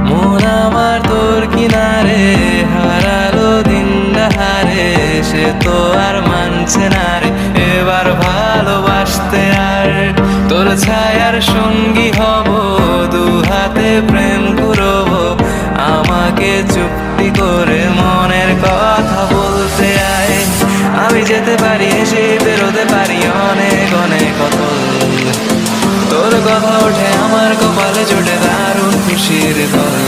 মন আমার তোর কিনারে হারালো দিন হারে, সে তো আর মানছে না রে এবার ভালোবাসতে। আর তোর ছায়ার সঙ্গী হব, দু হাতে প্রেম করব, আমাকে চুপটি করে মনের কথা বলতে আয়। আমি যেতে পারি হেসে বেরোতে পারি অনেক অনেক অতল, তোর কথা ওঠে আমার কপালে জোটে দারুণ খুশির দল।